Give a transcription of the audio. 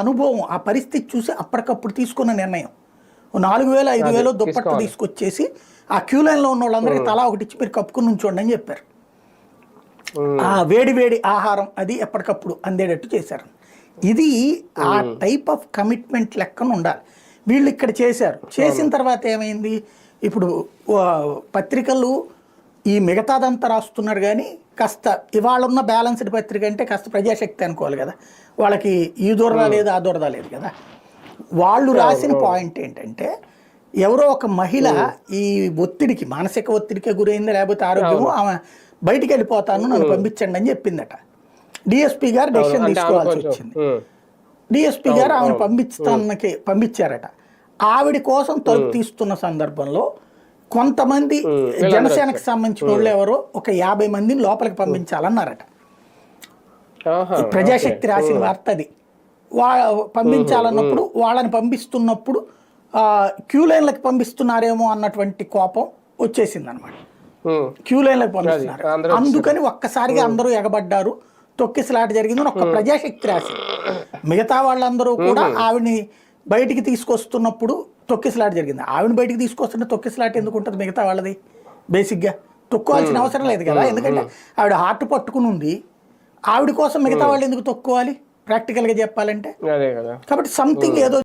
అనుభవం ఆ పరిస్థితి చూసి అప్పటికప్పుడు తీసుకున్న నిర్ణయం 4,000 5,000 దుప్పట్టు తీసుకొచ్చేసి ఆ క్యూ లైన్లో ఉన్న వాళ్ళందరికీ తలా ఒకటి ఇచ్చి మీరు కప్పుకుని ఉంచండి అని చెప్పారు. ఆ వేడి వేడి ఆహారం అది ఎప్పటికప్పుడు అందేటట్టు చేశారు. ఇది ఆ టైప్ ఆఫ్ కమిట్మెంట్ లెక్కన ఉండాలి. వీళ్ళు ఇక్కడ చేశారు. చేసిన తర్వాత ఏమైంది, ఇప్పుడు పత్రికలు ఈ మిగతాదంతా రాస్తున్నారు కానీ కాస్త ఇవాళ ఉన్న బ్యాలెన్స్డ్ పత్రిక అంటే కాస్త ప్రజాశక్తి అనుకోవాలి కదా, వాళ్ళకి ఈ దూరదా లేదు ఆ దూరదా లేదు కదా. వాళ్ళు రాసిన పాయింట్ ఏంటంటే ఎవరో ఒక మహిళ ఈ ఒత్తిడికి మానసిక ఒత్తిడికే గురైంది లేకపోతే ఆరోగ్యము, ఆమె బయటికి వెళ్ళిపోతాను నన్ను పంపించండి అని చెప్పిందట. డిఎస్పీ గారు డెసిషన్ తీసుకోవాల్సి వచ్చింది. డిఎస్పీ గారు ఆమెను పంపించారట. ఆవిడ కోసం తలుపు తీస్తున్న సందర్భంలో కొంతమంది జనసేనకు సంబంధించిన వాళ్ళు ఎవరో ఒక 50 మందిని లోపలికి పంపించాలన్నారట. ప్రజాశక్తి రాసిన వార్త అది. పంపించాలన్నప్పుడు వాళ్ళని పంపిస్తున్నప్పుడు క్యూ లైన్లకు పంపిస్తున్నారేమో అన్నటువంటి కోపం వచ్చేసింది అనమాట. క్యూ లైన్లకు పంపిస్తున్నారు, అందుకని ఒక్కసారిగా అందరూ ఎగబడ్డారు, తొక్కిసలాట జరిగిందని ఒక్క ప్రజాశక్తి రాసి. మిగతా వాళ్ళందరూ కూడా ఆవిడని బయటికి తీసుకొస్తున్నప్పుడు తొక్కిసలాట జరిగింది. ఆవిడని బయటికి తీసుకొస్తుంటే తొక్కిసలాట ఎందుకు ఉంటుంది మిగతా వాళ్ళది? బేసిక్గా తొక్కోవాల్సిన అవసరం లేదు కదా, ఎందుకంటే ఆవిడ హార్ట్ పట్టుకుని ఉంది. ఆవిడ కోసం మిగతా వాళ్ళు ఎందుకు తొక్కోవాలి ప్రాక్టికల్గా చెప్పాలంటే? కాబట్టి సంథింగ్ ఏదో